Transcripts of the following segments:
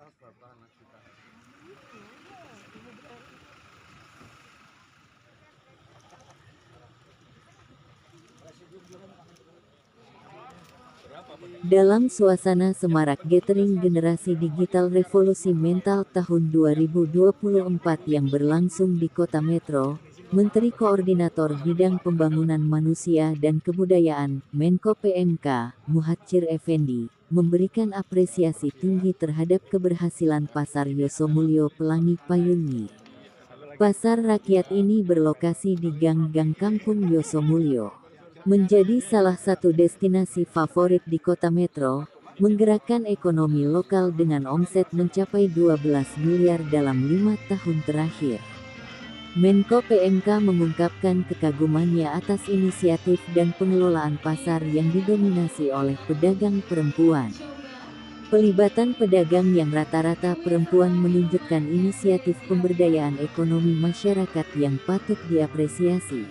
Apa panas kita? Dalam suasana semarak gathering generasi digital revolusi mental tahun 2024 yang berlangsung di Kota Metro, Menteri Koordinator Bidang Pembangunan Manusia dan Kebudayaan, Menko PMK, Muhadjir Effendi, memberikan apresiasi tinggi terhadap keberhasilan Pasar Yosomulyo Pelangi Payungi. Pasar rakyat ini berlokasi di gang-gang Kampung Yosomulyo. Menjadi salah satu destinasi favorit di Kota Metro, menggerakkan ekonomi lokal dengan omset mencapai 12 miliar dalam 5 tahun terakhir. Menko PMK mengungkapkan kekagumannya atas inisiatif dan pengelolaan pasar yang didominasi oleh pedagang perempuan. Pelibatan pedagang yang rata-rata perempuan menunjukkan inisiatif pemberdayaan ekonomi masyarakat yang patut diapresiasi.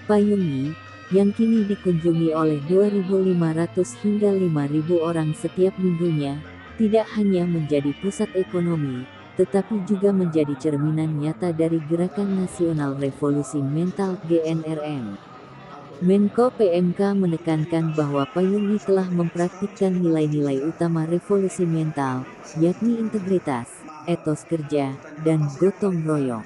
Payungi, yang kini dikunjungi oleh 2.500 hingga 5.000 orang setiap minggunya, tidak hanya menjadi pusat ekonomi, tetapi juga menjadi cerminan nyata dari Gerakan Nasional Revolusi Mental GNRM. Menko PMK menekankan bahwa Payungi telah mempraktikkan nilai-nilai utama revolusi mental, yakni integritas, etos kerja, dan gotong royong.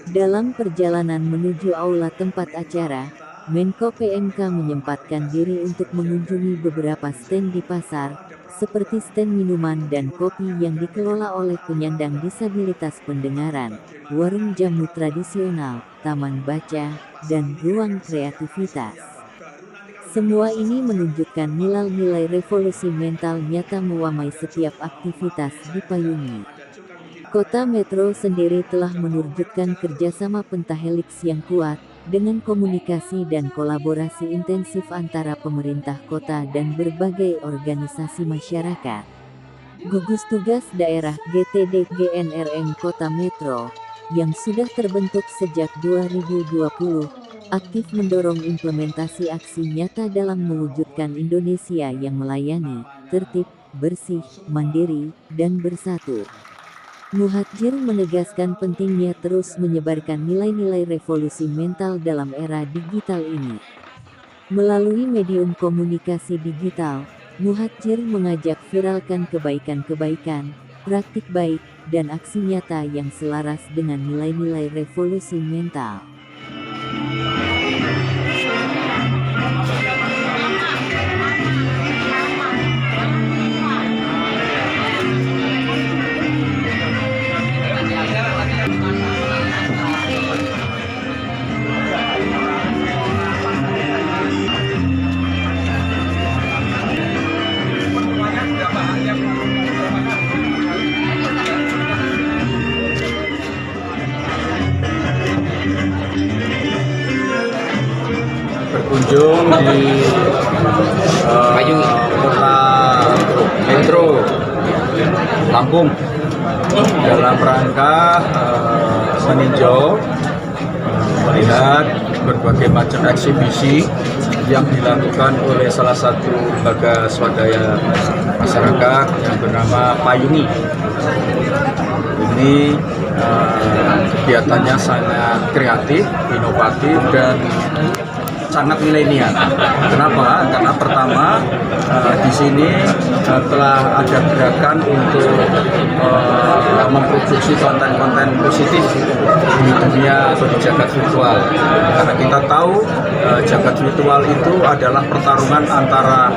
Dalam perjalanan menuju aula tempat acara, Menko PMK menyempatkan diri untuk mengunjungi beberapa stand di pasar, seperti stand minuman dan kopi yang dikelola oleh penyandang disabilitas pendengaran, warung jamu tradisional, taman baca, dan ruang kreativitas. Semua ini menunjukkan nilai-nilai revolusi mental nyata mewamai setiap aktivitas di Payungi. Kota Metro sendiri telah menunjukkan kerjasama pentahelix yang kuat, dengan komunikasi dan kolaborasi intensif antara pemerintah kota dan berbagai organisasi masyarakat. Gugus Tugas Daerah GTD GNRM Kota Metro, yang sudah terbentuk sejak 2020, aktif mendorong implementasi aksi nyata dalam mewujudkan Indonesia yang melayani, tertib, bersih, mandiri, dan bersatu. Muhadjir menegaskan pentingnya terus menyebarkan nilai-nilai revolusi mental dalam era digital ini. Melalui medium komunikasi digital, Muhadjir mengajak viralkan kebaikan-kebaikan, praktik baik, dan aksi nyata yang selaras dengan nilai-nilai revolusi mental. Berkunjung di Kota Metro Lampung dalam rangka meninjau, melihat berbagai macam eksibisi yang dilakukan oleh salah satu lembaga swadaya masyarakat yang bernama Payungi. Ini kegiatannya sangat kreatif, inovatif, dan sangat milenial. Kenapa? Karena pertama di sini telah ada gerakan untuk memproduksi konten-konten positif di dunia atau di jagat virtual. Karena kita tahu jagat virtual itu adalah pertarungan antara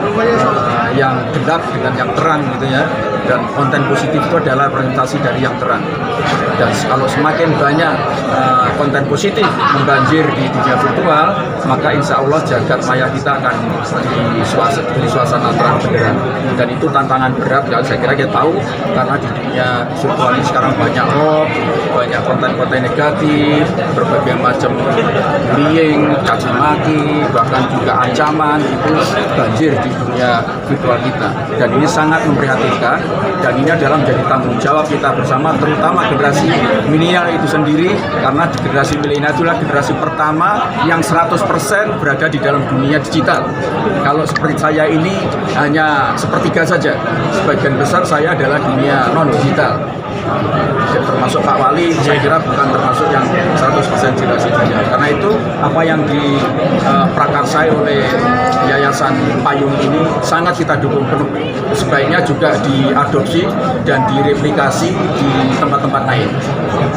yang gelap dengan yang terang, gitu ya. Dan konten positif itu adalah representasi dari yang terang. Dan kalau semakin banyak konten positif membanjir di dunia virtual, maka insya Allah jagat maya kita akan di suasana terang benderang. Dan itu tantangan berat, ya, saya kira kita tahu, karena di dunia virtual ini sekarang banyak hoax, banyak konten-konten negatif, berbagai macam bullying, caci maki, bahkan juga ancaman itu banjir di dunia virtual kita. Dan ini sangat memprihatinkan, Dan ini adalah menjadi tanggung jawab kita bersama, terutama generasi milenial itu sendiri, karena generasi milenial itulah generasi pertama yang 100% berada di dalam dunia digital. Kalau seperti saya ini hanya sepertiga saja, sebagian besar saya adalah dunia non-digital. Termasuk Pak Wali, saya kira bukan termasuk yang 100% generasi digital. Karena itu apa yang diprakarsai oleh Yayasan Payung ini sangat kita dukung penuh. Sebaiknya juga diadopsi dan direplikasi di tempat-tempat lain.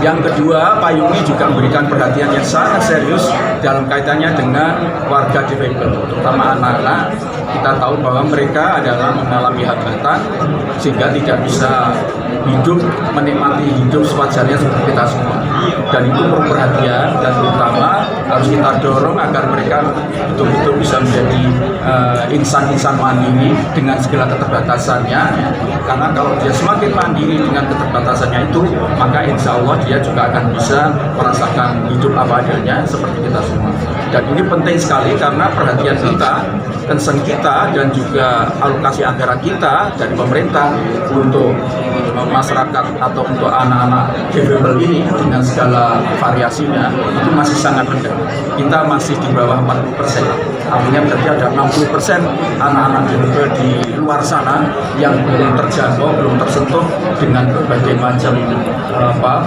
Yang kedua, Payung ini juga memberikan perhatian yang sangat serius dalam kaitannya dengan warga difabel, terutama anak-anak. Kita tahu bahwa mereka adalah mengalami hambatan sehingga tidak bisa hidup, menikmati hidup sewajarnya seperti kita semua. Dan itu perlu perhatian, dan terutama harus kita dorong agar mereka betul-betul bisa menjadi insan-insan mandiri dengan segala keterbatasannya. Karena kalau dia semakin mandiri dengan keterbatasannya itu, maka insya Allah dia juga akan bisa merasakan hidup apa adanya seperti kita semua. Dan ini penting sekali karena perhatian kita, concern kita, dan juga alokasi anggaran kita dari pemerintah untuk masyarakat atau untuk anak-anak difabel ini dengan segala variasinya itu masih sangat rendah. Kita masih di bawah 40%. Artinya berarti ada 60% anak-anak difabel di luar sana yang belum terjangkau, belum tersentuh dengan berbagai macam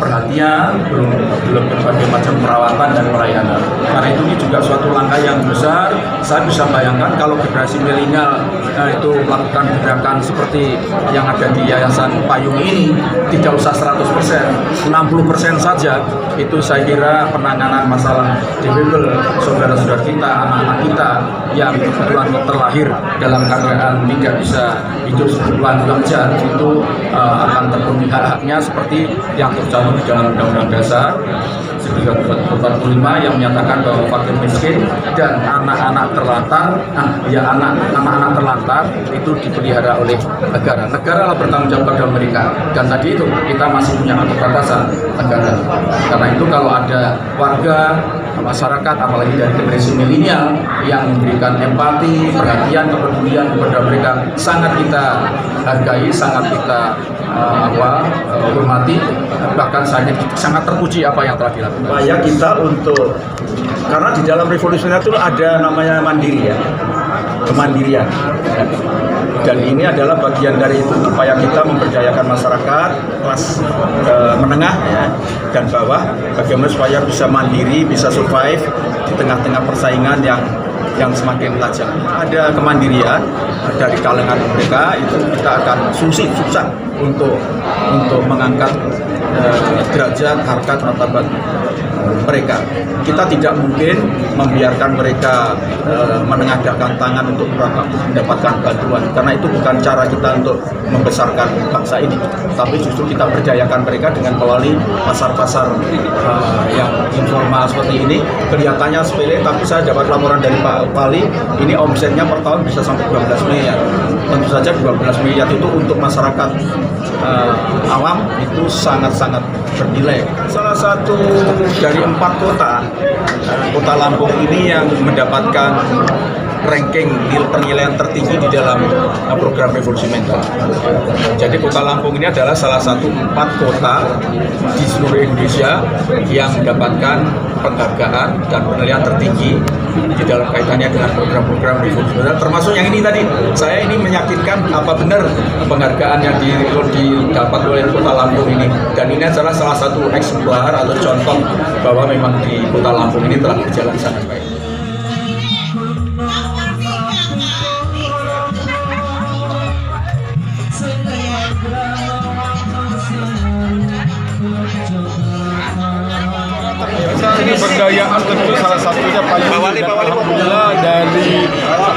perhatian, belum berbagai macam perawatan dan pelayanan. Karena itu ini juga suatu langkah yang besar. Saya bisa bayangkan kalau generasi milenial itu melakukan gerakan seperti yang ada di Yayasan Payung ini, tidak usah 100%, 60% saja, itu saya kira penanganan masalah difabel saudara-saudara kita, anak-anak kita yang kebetulan terlahir dalam keadaan tidak bisa hidup sebulan wajar, itu akan terpenuhi hak-haknya seperti yang tercantum di dalam Undang-Undang Dasar 1945 yang menyatakan bahwa fakir miskin dan anak-anak terlantar, anak-anak terlantar itu dipelihara oleh negara. Negara lah bertanggung jawab pada mereka. Dan tadi itu kita masih punya keterbatasan negara. Karena itu kalau ada warga masyarakat, apalagi dari generasi milenial yang memberikan empati, perhatian, kepedulian kepada mereka, sangat kita hargai, sangat kita hormati, bahkan sangat terpuji apa yang telah dilakukan. Upaya kita untuk, karena di dalam revolusi itu ada namanya mandiri ya, kemandirian. Dan ini adalah bagian dari itu, upaya kita memberdayakan masyarakat kelas menengah ya, dan bawah, bagaimana supaya bisa mandiri, bisa survive di tengah-tengah persaingan yang semakin tajam. Ada kemandirian dari kalangan mereka, itu kita akan susah untuk mengangkat derajat, harkat, martabat mereka. Kita tidak mungkin membiarkan mereka menengadahkan tangan untuk mendapatkan bantuan, karena itu bukan cara kita untuk membesarkan bangsa ini. Tapi justru kita berdayakan mereka dengan melalui pasar-pasar yang informal seperti ini. Kelihatannya sepele, tapi saya dapat laporan dari Pak Wali, ini omsetnya per tahun bisa sampai 12 miliar. Tentu saja 12 miliar itu untuk masyarakat awam itu sangat-sangat bernilai. Salah satu dari 4 kota, kota Lampung ini yang mendapatkan ranking penilaian tertinggi di dalam program revolusi mental. Jadi kota Lampung ini adalah salah satu 4 kota di seluruh Indonesia yang mendapatkan penghargaan dan penilaian tertinggi di dalam kaitannya dengan program-program revolusi mental, termasuk yang ini tadi. Saya ini meyakinkan apa benar penghargaan yang didapat oleh kota Lampung ini, dan ini adalah salah satu eksemplar atau contoh bahwa memang di kota Lampung ini telah berjalan sangat baik. Pemberdayaan tentu salah satunya paling alhamdulillah dari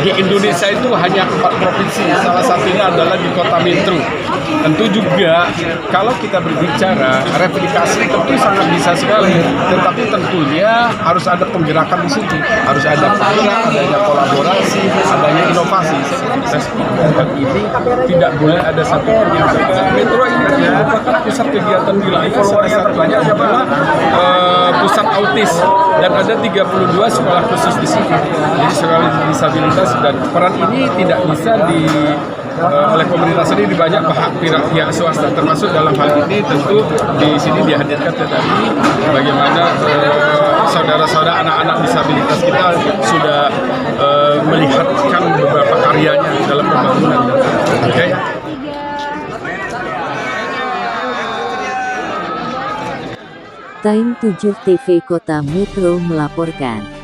di Indonesia itu hanya 4 provinsi, salah satunya adalah di kota Metro. Tentu juga kalau kita berbicara replikasi tentu sangat bisa sekali, tetapi tentunya harus ada penggerakan di situ, harus ada penggerak, adanya kolaborasi, adanya inovasi. Dan ini tidak boleh ada satu yang Metro ini merupakan pusat kegiatan wilayah, salah satunya adalah pusat autis, dan ada 32 sekolah khusus di sini. Jadi sekolah disabilitas, dan peran ini tidak bisa oleh pemerintah sendiri banyak pihak swasta, termasuk dalam hal ini tentu di sini dihadirkan tadi bagaimana saudara-saudara anak-anak disabilitas kita sudah melihatkan beberapa karyanya dalam pembangunan. Oke. Time 7 TV Kota Metro melaporkan.